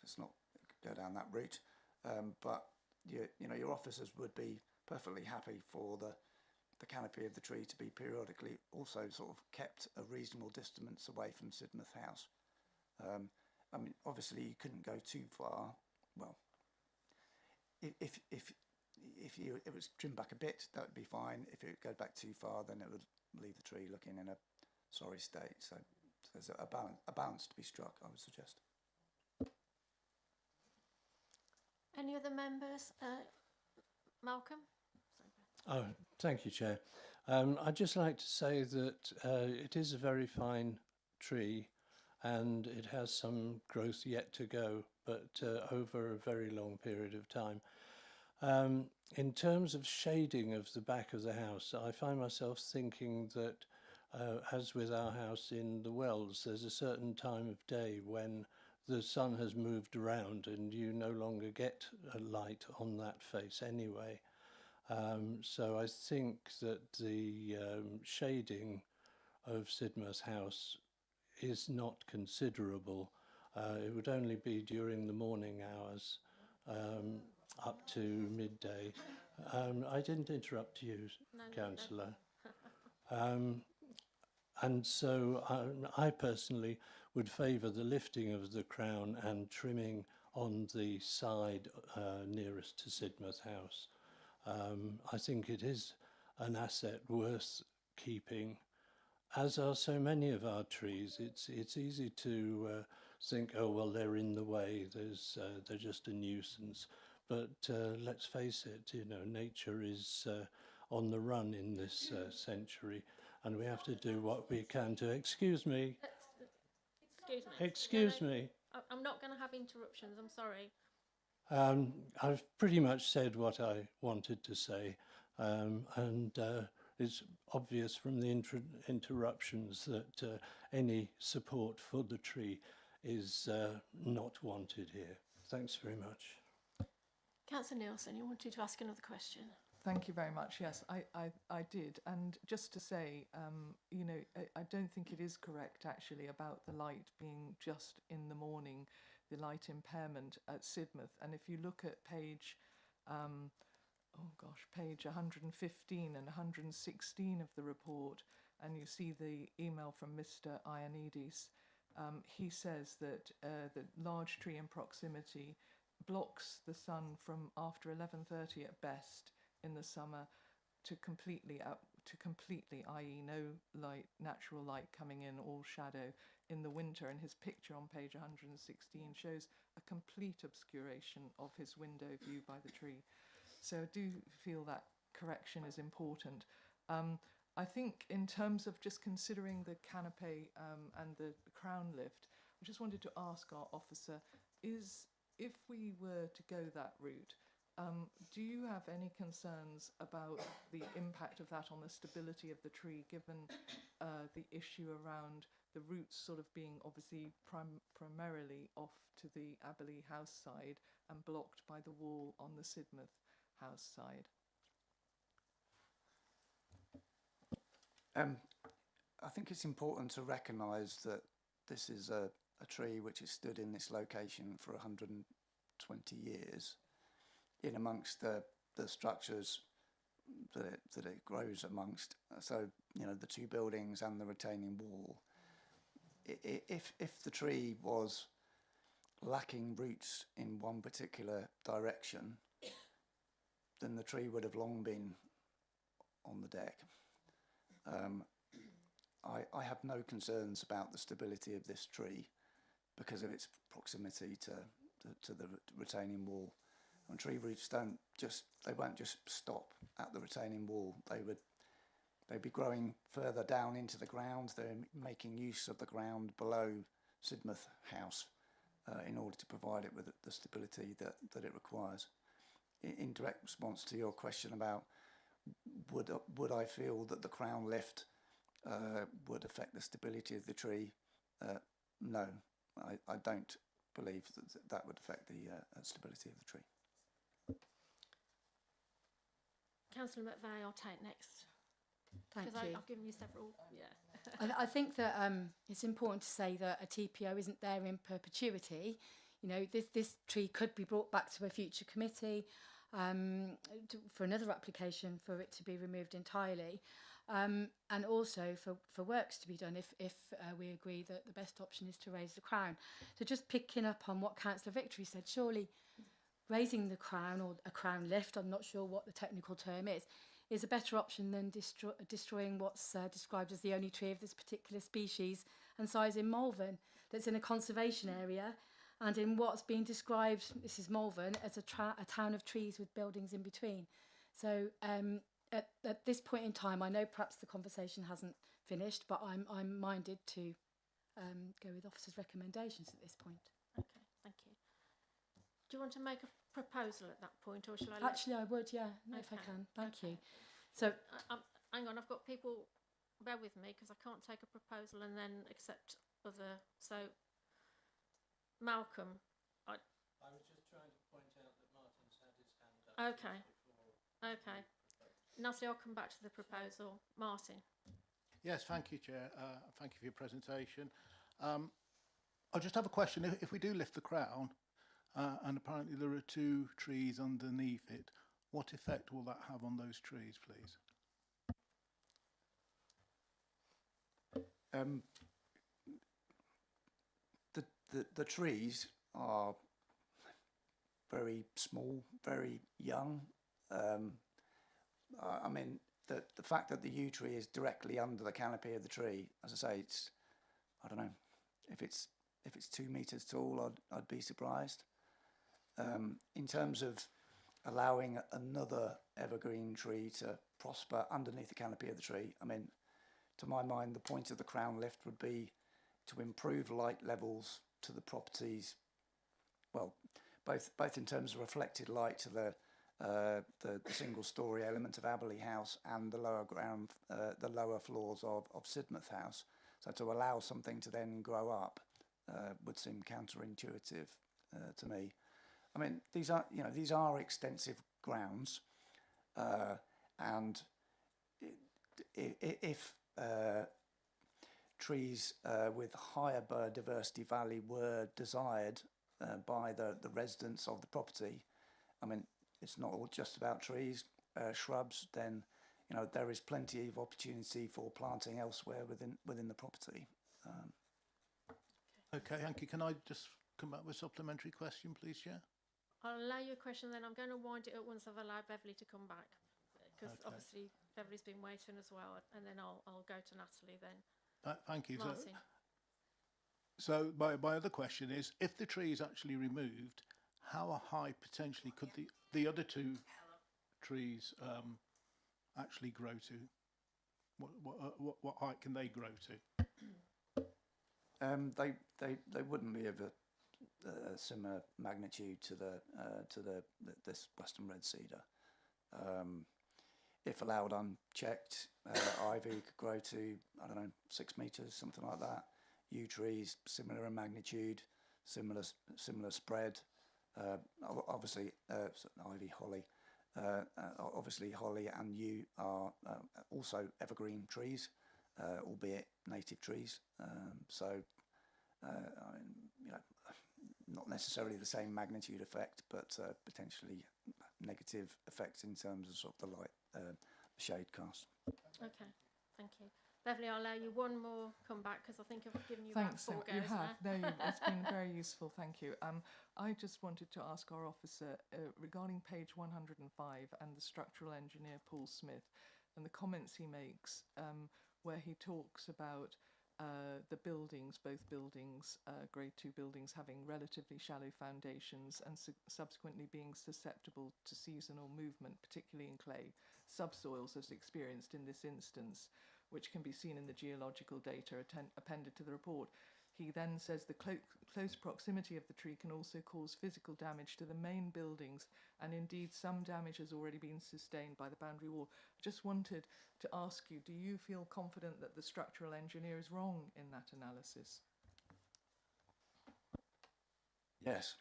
let's not go down that route. But your officers would be perfectly happy for the canopy of the tree to be periodically also sort of kept a reasonable distance away from Sidmouth House. I mean, obviously you couldn't go too far. Well, if it was trimmed back a bit, that would be fine. If it goes back too far, then it would leave the tree looking in a sorry state. So there's a balance to be struck, I would suggest. Any other members? Malcolm? Oh, thank you, Chair. I'd just like to say that it is a very fine tree and it has some growth yet to go, but over a very long period of time. In terms of shading of the back of the house, I find myself thinking that, as with our house in the Wells, there's a certain time of day when the sun has moved around and you no longer get a light on that face anyway. So I think that the shading of Sidmouth House is not considerable. It would only be during the morning hours up to midday. I didn't interrupt you, No, Councillor. And so I personally would favour the lifting of the crown and trimming on the side nearest to Sidmouth House. I think it is an asset worth keeping, as are so many of our trees. It's easy to think, oh well, they're in the way. They're just a nuisance. But let's face it, nature is on the run in this century, and we have to do what we can to. Excuse me. Excuse me. Excuse me. I'm not going to have interruptions. I'm sorry. I've pretty much said what I wanted to say, and it's obvious from the interruptions that any support for the tree is not wanted here. Thanks very much. Councillor Nielsen, you wanted to ask another question. Thank you very much. Yes, I did. And just to say, I don't think it is correct actually about the light being just in the morning, the light impairment at Sidmouth. And if you look at page 115 and 116 of the report, and you see the email from Mr. Ioannidis, he says that the large tree in proximity blocks the sun from after 11:30 at best in the summer to completely, i.e. no light, natural light coming in, all shadow in the winter. And his picture on page 116 shows a complete obscuration of his window view by the tree. So I do feel that correction is important. I think in terms of just considering the canopy and the crown lift, I just wanted to ask our officer, if we were to go that route, do you have any concerns about the impact of that on the stability of the tree, given the issue around the roots sort of being obviously primarily off to the Aberley House side and blocked by the wall on the Sidmouth House side? I think it's important to recognise that this is a tree which has stood in this location for 120 years, in amongst the structures that it grows amongst. So, the two buildings and the retaining wall. If the tree was lacking roots in one particular direction, then the tree would have long been on the deck. I have no concerns about the stability of this tree because of its proximity to the retaining wall. And tree roots won't just stop at the retaining wall. They'd be growing further down into the ground. They're making use of the ground below Sidmouth House in order to provide it with the stability that it requires. In direct response to your question about would I feel that the crown lift would affect the stability of the tree? No, I don't believe that would affect the stability of the tree. Councillor McVeigh, I'll take next. Thank Because you. I've given you several, yeah. I think that it's important to say that a TPO isn't there in perpetuity. This tree could be brought back to a future committee for another application for it to be removed entirely, and also for works to be done if we agree that the best option is to raise the crown. So just picking up on what Councillor Victory said, surely raising the crown or a crown lift, I'm not sure what the technical term is a better option than destroying what's described as the only tree of this particular species and size in Malvern that's in a conservation area, and in what's been described, this is Malvern, as a town of trees with buildings in between. So at this point in time, I know perhaps the conversation hasn't finished, but I'm minded to go with officers' recommendations at this point. Okay, thank you. Do you want to make a proposal at that point, or shall I? Actually, I would, yeah, if I Okay, can. Thank okay. you. So Hang on, I've got people. Bear with me, because I can't take a proposal and then accept other. So, Malcolm. I was just trying to point out that Martin's had his hand up. Okay. Okay. Natalie, I'll come back to the proposal. Martin. Yes, thank you, Chair. Thank you for your presentation. I just have a question. If we do lift the crown, and apparently there are two trees underneath it, what effect will that have on those trees, please? The trees are very small, very young. I mean, the fact that the yew tree is directly under the canopy of the tree, as I say, I don't know if if it's 2 metres tall, I'd be surprised. In terms of allowing another evergreen tree to prosper underneath the canopy of the tree, I mean, to my mind, the point of the crown lift would be to improve light levels to the properties, well, both in terms of reflected light to the single-storey element of Aberley House and the lower floors of Sidmouth House. So to allow something to then grow up would seem counterintuitive to me. I mean, these are extensive grounds, and if trees with higher biodiversity value were desired by the residents of the property, I mean, it's not all just about trees, shrubs. Then, there is plenty of opportunity for planting elsewhere within the property. Okay, thank you. Can I just come back with a supplementary question, please, Chair? I'll allow you a question, then I'm going to wind it up once I've allowed Beverly to come back, because Okay. obviously Beverly's been waiting as well, and then I'll go to Natalie then. Thank you. Martin. So my other question is, if the tree is actually removed, how high potentially could the other two trees actually grow to? What height can they grow to? They wouldn't be of a similar magnitude to this Western red cedar. If allowed unchecked, ivy could grow to, I don't know, 6 metres, something like that. Yew trees, similar in magnitude, similar spread. Obviously, ivy, holly. Obviously, holly and yew are also evergreen trees, albeit native trees. Not necessarily the same magnitude effect, but potentially negative effects in terms of sort of the light, shade cast. Okay, thank you. Beverly, I'll allow you one more comeback, because I think I've given you Thanks, about 4 you goes have. now. No, it's been very useful, thank you. I just wanted to ask our officer regarding page 105 and the structural engineer Paul Smith and the comments he makes where he talks about the buildings, both buildings, grade 2 buildings, having relatively shallow foundations and subsequently being susceptible to seasonal movement, particularly in clay subsoils as experienced in this instance, which can be seen in the geological data appended to the report. He then says the close proximity of the tree can also cause physical damage to the main buildings, and indeed some damage has already been sustained by the boundary wall. I just wanted to ask you, do you feel confident that the structural engineer is wrong in that analysis? Yes.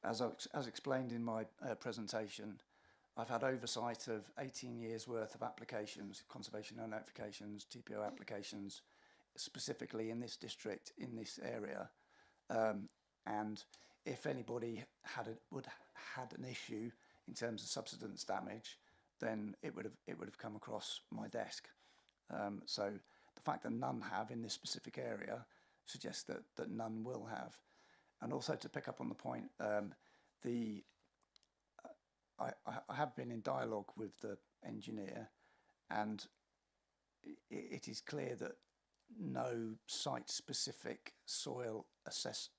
As explained in my presentation, I've had oversight of 18 years worth of applications, conservation notifications, TPO applications, specifically in this district, in this area. And if anybody had an issue in terms of subsidence damage, then it would have come across my desk. So the fact that none have in this specific area suggests that none will have. And also to pick up on the point, I have been in dialogue with the engineer, and it is clear that no site-specific soil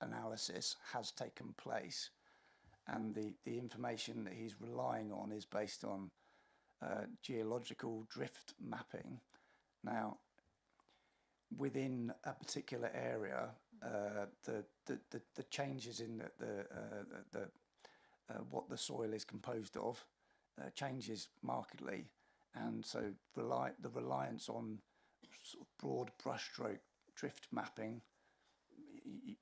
analysis has taken place, and the information that he's relying on is based on geological drift mapping. Now, within a particular area, the changes in what the soil is composed of changes markedly, and so the reliance on sort of broad brushstroke drift mapping,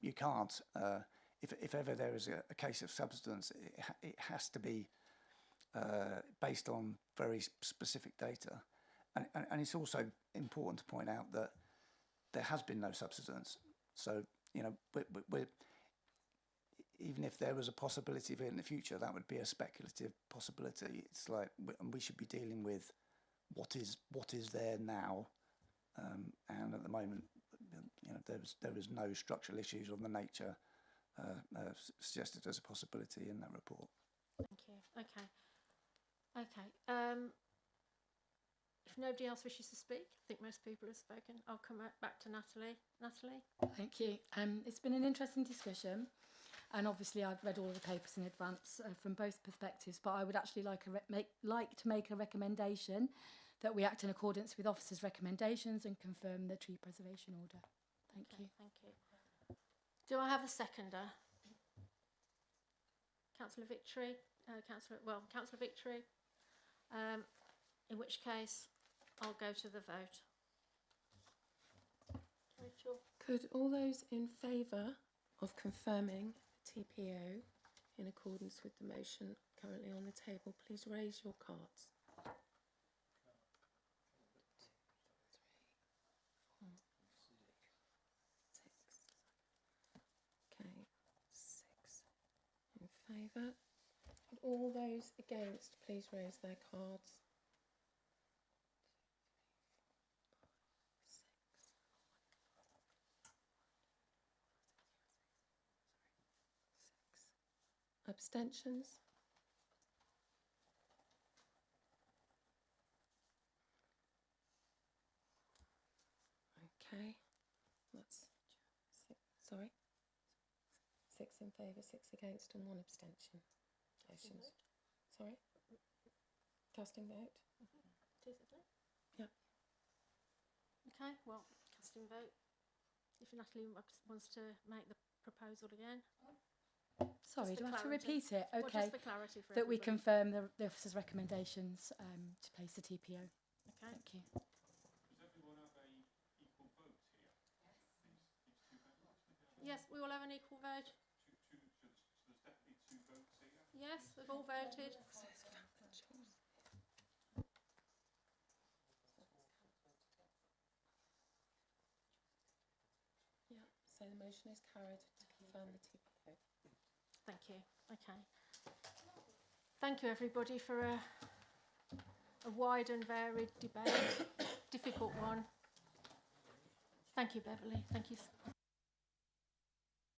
you can't. If ever there is a case of subsidence, it has to be based on very specific data, and it's also important to point out that there has been no subsidence. So we're even if there was a possibility of it in the future, that would be a speculative possibility. It's like we should be dealing with what is there now, and at the moment, there is no structural issues of the nature suggested as a possibility in that report. Thank you. Okay. if nobody else wishes to speak, I think most people have spoken. I'll come back to Natalie. Natalie? Thank you. It's been an interesting discussion, and obviously I've read all the papers in advance from both perspectives, but I would actually like to make a recommendation that we act in accordance with officers' recommendations and confirm the tree preservation order. Thank you. Thank you. Do I have a seconder? Councillor Victory? Councillor Victory. In which case, I'll go to the vote. Rachel? Could all those in favour of confirming the TPO in accordance with the motion currently on the table, please raise your cards. 1, 2, 3, 4, 6. Okay, 6 in favour. Could all those against please raise their cards? 6. Abstentions? Okay, that's 6, sorry. 6 in favour, 6 against and 1 abstention. Motions. Sorry? Casting vote? Yep. Okay, well, casting vote. If Natalie wants to make the proposal again. Sorry, Just do for I have to clarity. repeat it? Well, Okay. just for clarity for That we everybody. confirm the officer's recommendations to place the TPO. Okay. Thank you. Yes, we all have an equal vote. Yes, we've all voted. Yeah, so the motion is carried to confirm the TPO. Thank you. Okay. Thank you, everybody, for a wide and varied debate. Difficult one. Thank you, Beverly. Thank you.